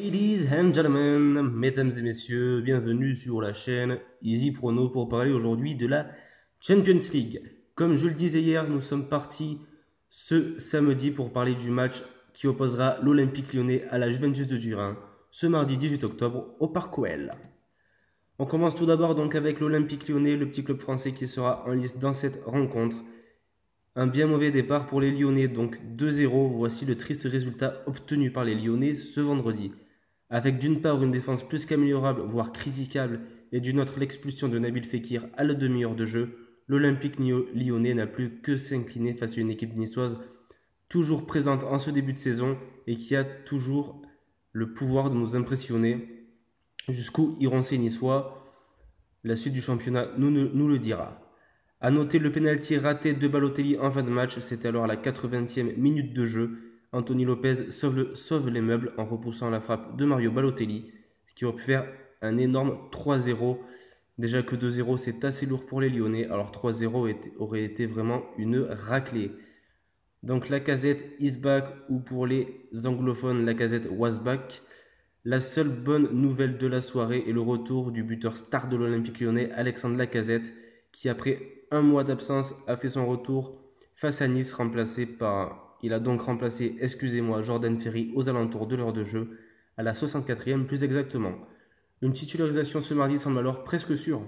Ladies and gentlemen, mesdames et messieurs, bienvenue sur la chaîne Easy Prono pour parler aujourd'hui de la Champions League. Comme je le disais hier, nous sommes partis ce samedi pour parler du match qui opposera l'Olympique Lyonnais à la Juventus de Turin, ce mardi 18 octobre au Parc OL. On commence tout d'abord donc avec l'Olympique Lyonnais, le petit club français qui sera en lice dans cette rencontre. Un bien mauvais départ pour les Lyonnais, donc 2-0. Voici le triste résultat obtenu par les Lyonnais ce vendredi. Avec d'une part une défense plus qu'améliorable, voire critiquable, et d'une autre l'expulsion de Nabil Fekir à la demi-heure de jeu, l'Olympique Lyonnais n'a plus que s'incliner face à une équipe niçoise toujours présente en ce début de saison et qui a toujours le pouvoir de nous impressionner. Jusqu'où iront ces Niçois? La suite du championnat nous le dira. A noter le pénalty raté de Balotelli en fin de match, c'était alors à la 80e minute de jeu. Anthony Lopez sauve les meubles en repoussant la frappe de Mario Balotelli, ce qui aurait pu faire un énorme 3-0. Déjà que 2-0 c'est assez lourd pour les Lyonnais, alors 3-0 aurait été vraiment une raclée. Donc Lacazette is back, ou pour les anglophones Lacazette was back. La seule bonne nouvelle de la soirée est le retour du buteur star de l'Olympique Lyonnais, Alexandre Lacazette, qui après un mois d'absence a fait son retour face à Nice, il a donc remplacé, Jordan Ferry aux alentours de l'heure de jeu, à la 64e plus exactement. Une titularisation ce mardi semble alors presque sûre.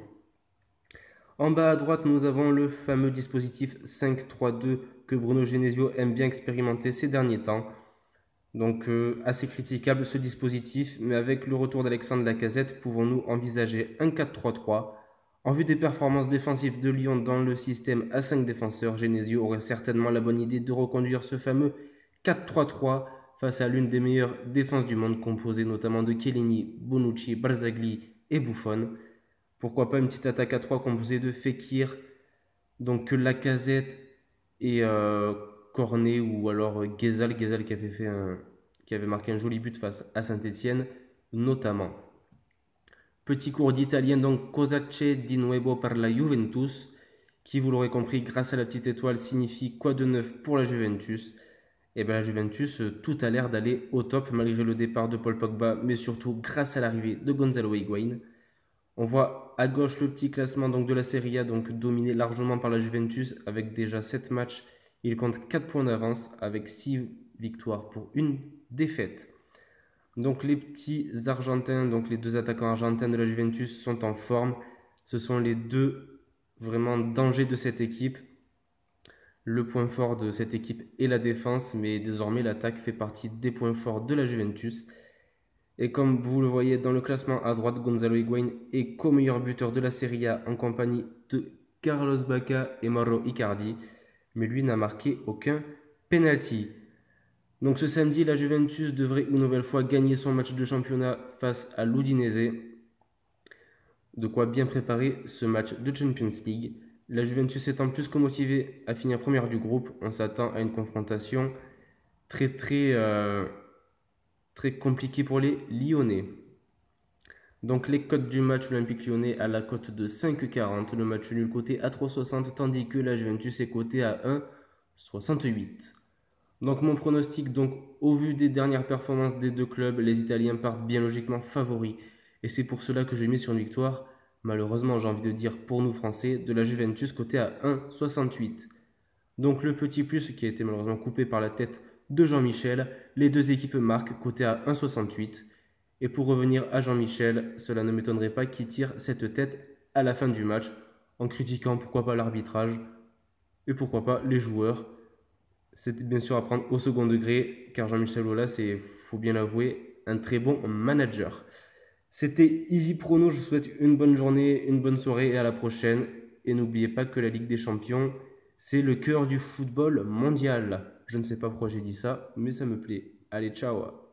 En bas à droite, nous avons le fameux dispositif 5-3-2 que Bruno Genesio aime bien expérimenter ces derniers temps. Donc assez critiquable ce dispositif, mais avec le retour d'Alexandre Lacazette, pouvons-nous envisager un 4-3-3 ? En vue des performances défensives de Lyon dans le système à 5 défenseurs, Genesio aurait certainement la bonne idée de reconduire ce fameux 4-3-3 face à l'une des meilleures défenses du monde, composée notamment de Chiellini, Bonucci, Barzagli et Buffon. Pourquoi pas une petite attaque à 3 composée de Fekir, donc Lacazette et Cornet, ou alors Ghezal qui avait marqué un joli but face à Saint-Etienne notamment. Petit cours d'italien, donc Cos'è di nuovo per la Juventus, qui vous l'aurez compris grâce à la petite étoile signifie quoi de neuf pour la Juventus. Et bien la Juventus, tout a l'air d'aller au top malgré le départ de Paul Pogba, mais surtout grâce à l'arrivée de Gonzalo Higuaín. On voit à gauche le petit classement donc de la Serie A, donc dominé largement par la Juventus avec déjà 7 matchs. Il compte 4 points d'avance avec 6 victoires pour une défaite. Donc les petits Argentins, donc les deux attaquants argentins de la Juventus sont en forme. Ce sont les deux vraiment dangers de cette équipe. Le point fort de cette équipe est la défense, mais désormais l'attaque fait partie des points forts de la Juventus. Et comme vous le voyez dans le classement à droite, Gonzalo Higuaín est co-meilleur buteur de la Serie A en compagnie de Carlos Bacca et Mauro Icardi, mais lui n'a marqué aucun penalty. Donc ce samedi, la Juventus devrait une nouvelle fois gagner son match de championnat face à l'Udinese. De quoi bien préparer ce match de Champions League. La Juventus étant plus que motivée à finir première du groupe, on s'attend à une confrontation très compliquée pour les Lyonnais. Donc les cotes du match, l'Olympique Lyonnais à la cote de 5,40, le match nul coté à 3,60, tandis que la Juventus est cotée à 1,68. Donc mon pronostic, donc au vu des dernières performances des deux clubs, les Italiens partent bien logiquement favoris. Et c'est pour cela que j'ai mis sur une victoire, malheureusement j'ai envie de dire pour nous Français, de la Juventus cotée à 1,68. Donc le petit plus qui a été malheureusement coupé par la tête de Jean-Michel, les deux équipes marquent cotée à 1,68. Et pour revenir à Jean-Michel, cela ne m'étonnerait pas qu'il tire cette tête à la fin du match, en critiquant pourquoi pas l'arbitrage et pourquoi pas les joueurs. C'est bien sûr à prendre au second degré, car Jean-Michel Aulas c'est, faut bien l'avouer, un très bon manager. C'était Easy Prono, je vous souhaite une bonne journée, une bonne soirée et à la prochaine. Et n'oubliez pas que la Ligue des Champions, c'est le cœur du football mondial. Je ne sais pas pourquoi j'ai dit ça, mais ça me plaît. Allez, ciao!